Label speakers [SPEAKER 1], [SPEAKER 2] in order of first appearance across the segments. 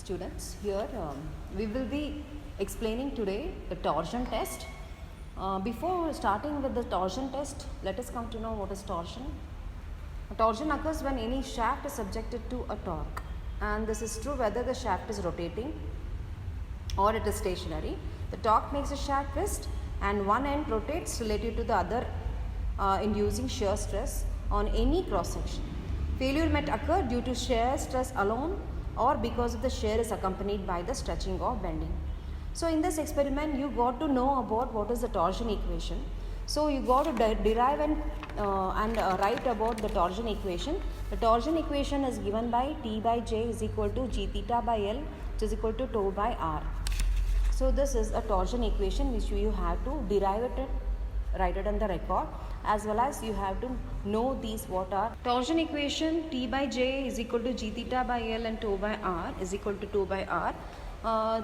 [SPEAKER 1] Students, here we will be explaining today the torsion test. Before starting with the torsion test, let us come to know what is torsion. A torsion occurs when any shaft is subjected to a torque, and this is true whether the shaft is rotating or it is stationary. The torque makes the shaft twist and one end rotates relative to the other, inducing shear stress on any cross section. Failure might occur due to shear stress alone or because of the shear is accompanied by the stretching or bending. So in this experiment you got to know about what is the torsion equation. So you got to derive and write about the torsion equation. The torsion equation is given by T by J is equal to G theta by L, which is equal to tau by R. So this is a torsion equation which you have to derive it, write it on the record, as well as you have to know these what are. Torsion equation T by J is equal to G theta by L and tau by R is equal to 2 by R.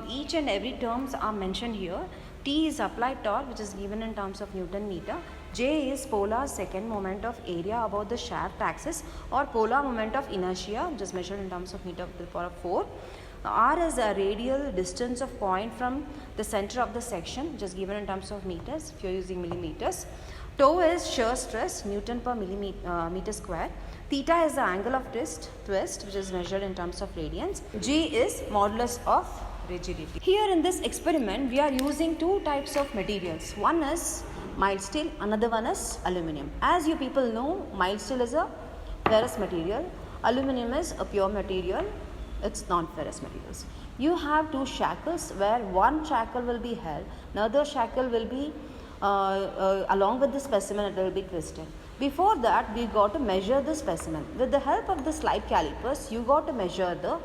[SPEAKER 1] Each and every terms are mentioned here. T is applied torque, which is given in terms of Newton meter. J is polar second moment of area about the shaft axis or polar moment of inertia, which is measured in terms of meter to the power 4. R is a radial distance of point from the center of the section, which is given in terms of meters if you are using millimeters. Tau is shear stress, Newton per meter square. Theta is the angle of twist, which is measured in terms of radians. G is modulus of rigidity. Here in this experiment, we are using two types of materials. One is mild steel, another one is aluminum. As you people know, mild steel is a ferrous material, aluminum is a pure material, it's non-ferrous materials. You have two shackles where one shackle will be held, another shackle will be along with the specimen, it will be twisted. Before that, we got to measure the specimen. With the help of the slide calipers, you got to measure the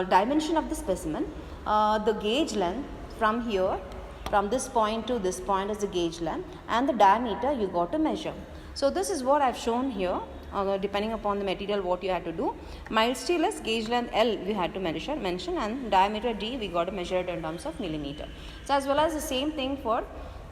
[SPEAKER 1] dimension of the specimen. The gauge length from here, from this point to this point is the gauge length, and the diameter you got to measure. So this is what I have shown here. Depending upon the material what you have to do. Mild steel is gauge length L we had to mention, and diameter D we got to measure it in terms of millimeter. So as well as the same thing for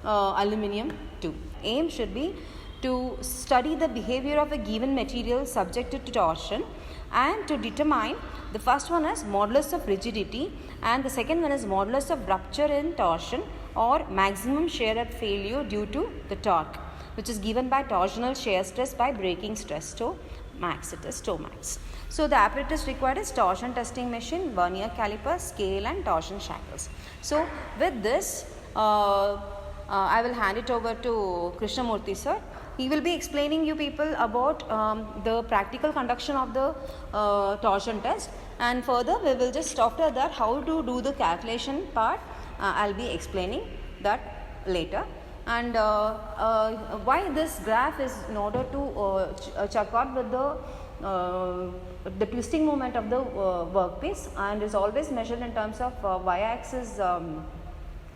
[SPEAKER 1] aluminum too. Aim should be to study the behavior of a given material subjected to torsion and to determine, the first one is modulus of rigidity and the second one is modulus of rupture in torsion or maximum shear at failure due to the torque, which is given by torsional shear stress by breaking stress tau max, it is tau max. So the apparatus required is torsion testing machine, vernier caliper, scale and torsion shackles. So with this I will hand it over to Krishnamurthy sir. He will be explaining you people about the practical conduction of the torsion test, and further we will just after that how to do the calculation part. I'll be explaining that later. And why this graph is in order to check out with the twisting moment of the workpiece, and is always measured in terms of y-axis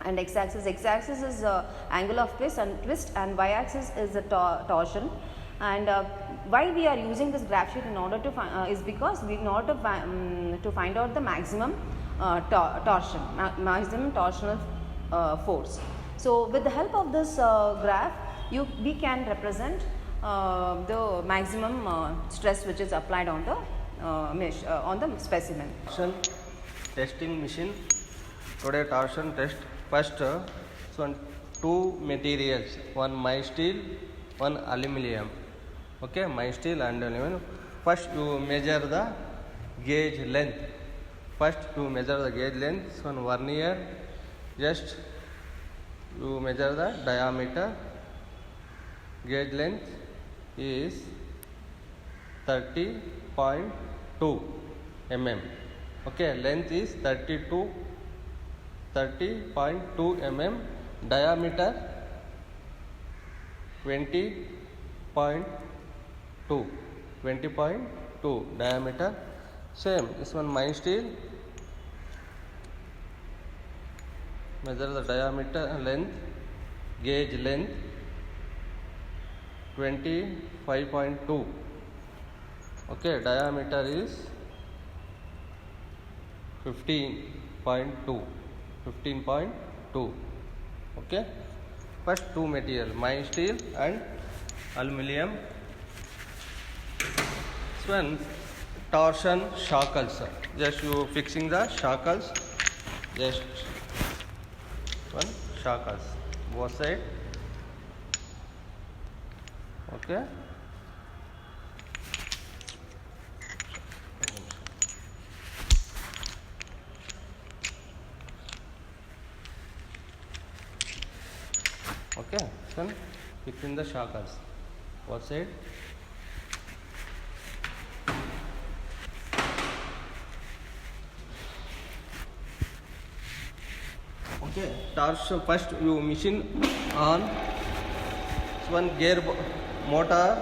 [SPEAKER 1] and x-axis. X-axis is angle of twist and y-axis is the torsion. And why we are using this graph sheet in order to find is because we in order to find out the maximum torsion, maximum torsional force. So with the help of this graph, we can represent the maximum stress which is applied on the specimen.
[SPEAKER 2] Torsion testing machine. Today torsion test. First, so two materials, one mild steel, one aluminum. Okay, mild steel and aluminum. First you measure the gauge length. First you measure the gauge length. So on vernier, just you measure the diameter. Gauge length is 30.2 mm. Okay, length is 30.2 mm, diameter 20.2 diameter. Same, this one mild steel, measure the diameter, length, gauge length 25.2. Okay, diameter is 15.2. Okay, first two material, mild steel and aluminum. This one torsion shackles. Just you fixing the shackles. Just one shackles both side. Okay. Okay, then fixing the shackles both side. Okay, torsion first you machine on one gear motor,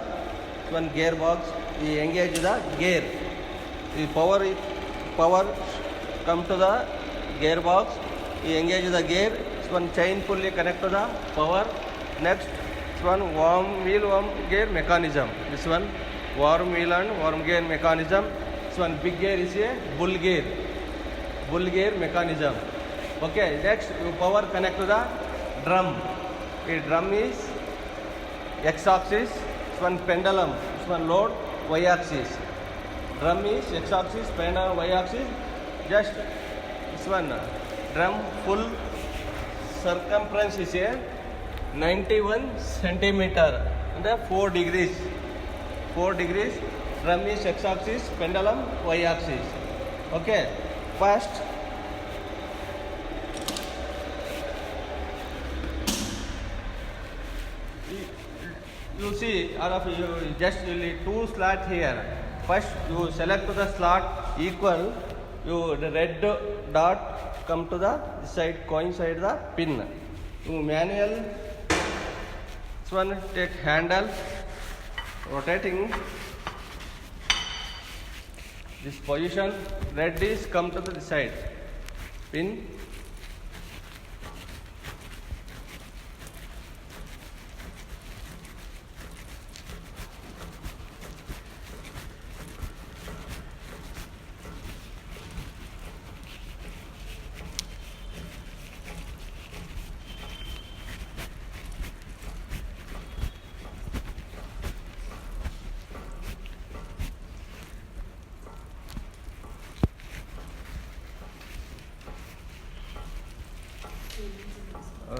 [SPEAKER 2] one gearbox. You engage the gear. The power come to the gearbox. You engage the gear. One chain pulley connect to the power. Next, one worm wheel worm gear mechanism. This one worm wheel and worm gear mechanism. This one big gear is a bull gear mechanism. Okay, next you power connect to the drum. The drum is x-axis. This one pendulum. This one load y-axis. Drum is x-axis, pendulum y-axis. Just this one drum full circumference is a 91 centimeter and 4 degrees. 4 degrees. Drum is x-axis, pendulum y-axis. Okay, first you see all of you just two slot here. First you select the slot equal, you the red dot come to the side, coincide the pin. You manual, this one take handle, rotating this position, red is come to the side, pin.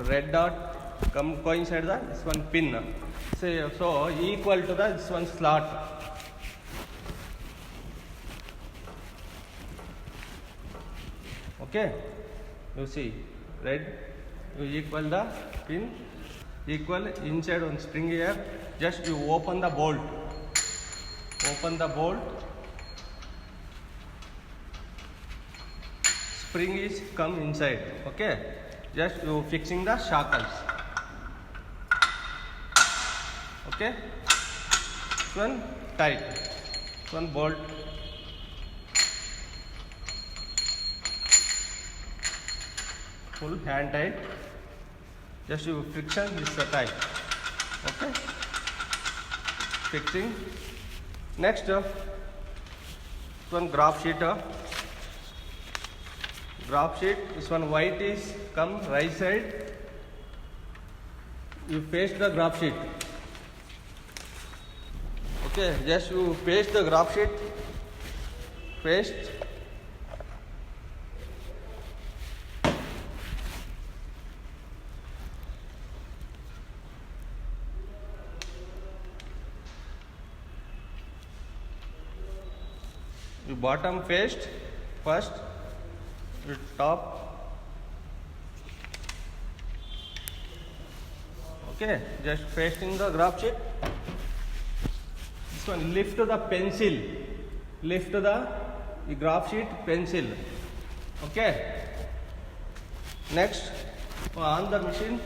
[SPEAKER 2] Red dot come coincide the this one pin. So equal to the this one slot. Okay, you see red you equal the pin equal inside one spring here. Just you open the bolt. Open the bolt. Spring is come inside. Okay. Just you fixing the shackles. Okay. This one tight. This one bolt. Full hand tight. Just you friction this tight. Okay. Fixing. Next, this one graph sheet. Graph sheet, this one white is come right side. You paste the graph sheet. Okay, just you paste the graph sheet. Paste. You bottom paste first. Top. Okay, just pasting the graph sheet. This one lift the pencil. Lift the graph sheet pencil. Okay. Next, on the machine,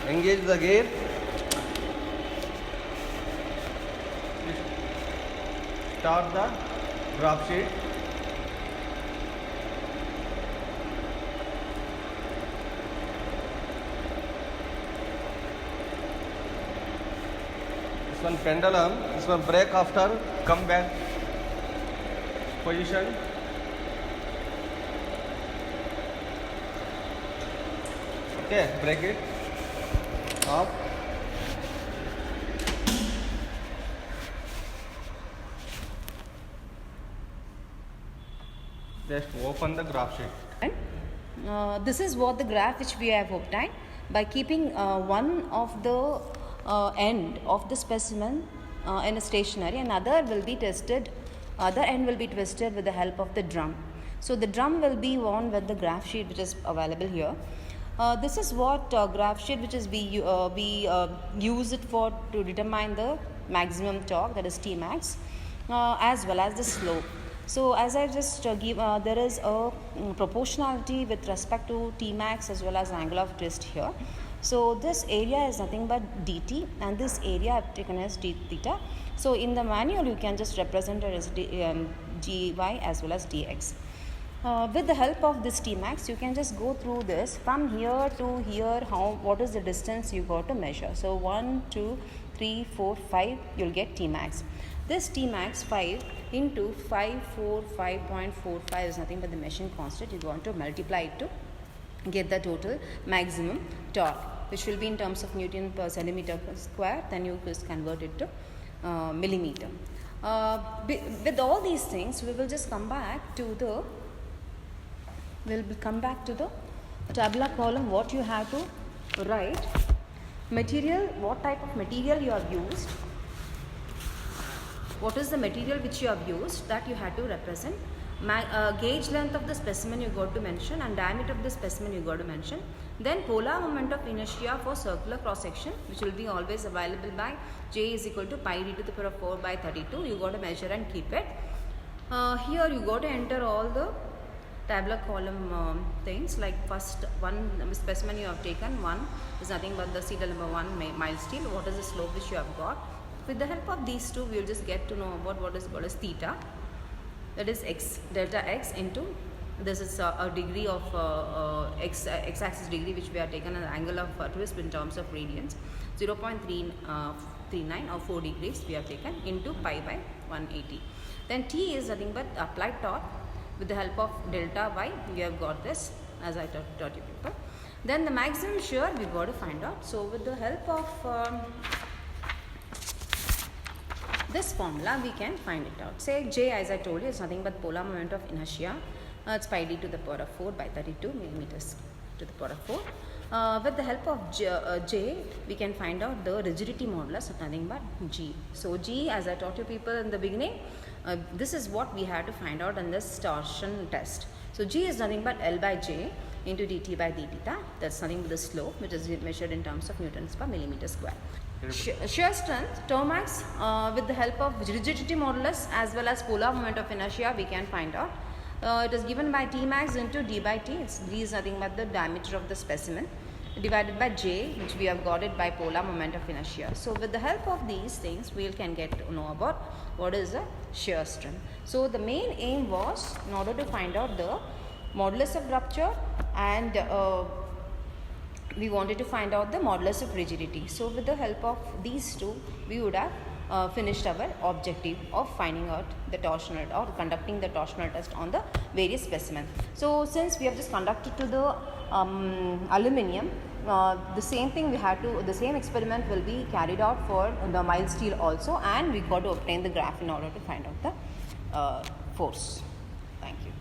[SPEAKER 2] engage the gear. Start the graph sheet. This one pendulum, this one brake after, come back position. Okay, break it off. Just open the graph sheet.
[SPEAKER 1] And this is what the graph which we have obtained by keeping one of the end of the specimen in a stationary, and other will be tested, other end will be twisted with the help of the drum. So the drum will be on with the graph sheet which is available here. This is what graph sheet which is we use it for to determine the maximum torque, that is Tmax, as well as the slope. So as I just give, there is a proportionality with respect to Tmax as well as angle of twist here. So this area is nothing but dt, and this area I have taken as d theta. So in the manual you can just represent it as gy as well as dx. With the help of this Tmax, you can just go through this from here to here. What is the distance you got to measure? So 1, 2, 3, 4, 5. You'll get Tmax. This Tmax 5 into 545.45 is nothing but the machine constant. You want to multiply it to get the total maximum torque, which will be in terms of Newton per centimeter per square. Then you just convert it to millimeter. With all these things, we will just come back to the tabular column. What you have to write: material, what type of material you have used, what is the material which you have used, that you had to represent. Gauge length of the specimen you got to mention, and diameter of the specimen you got to mention. Then polar moment of inertia for circular cross section, which will be always available by J is equal to pi d to the power of 4 by 32. You got to measure and keep it. Here you got to enter all the tabular column things, like first one specimen you have taken, one is nothing but the serial number 1 mild steel. What is the slope which you have got? With the help of these two, we will just get to know about what is called as theta, that is x, delta x into, this is a degree of x-axis degree which we have taken an angle of twist in terms of radians, 0.339 or 4 degrees we have taken into pi by 180. Then T is nothing but applied torque. With the help of delta y, we have got this, as I taught you people. Then the maximum shear we got to find out. So with the help of this formula, we can find it out. Say J, as I told you, is nothing but polar moment of inertia. It's pi d to the power of 4 by 32 millimeters to the power of 4. With the help of J, we can find out the rigidity modulus of nothing but G. So G, as I taught you people in the beginning, this is what we had to find out in this torsion test. So G is nothing but L by J into dt by d theta. That's nothing but the slope, which is measured in terms of newtons per millimeter square. Shear strength, Tmax, with the help of rigidity modulus as well as polar moment of inertia, we can find out. It is given by Tmax into d by t. D is nothing but the diameter of the specimen, divided by J, which we have got it by polar moment of inertia. So with the help of these things, we can get to know about what is the shear strength. So the main aim was in order to find out the modulus of rupture, and we wanted to find out the modulus of rigidity. So with the help of these two, we would have finished our objective of finding out the torsional or conducting the torsional test on the various specimens. So since we have just conducted to the aluminium, the same thing the same experiment will be carried out for the mild steel also, and we got to obtain the graph in order to find out the force.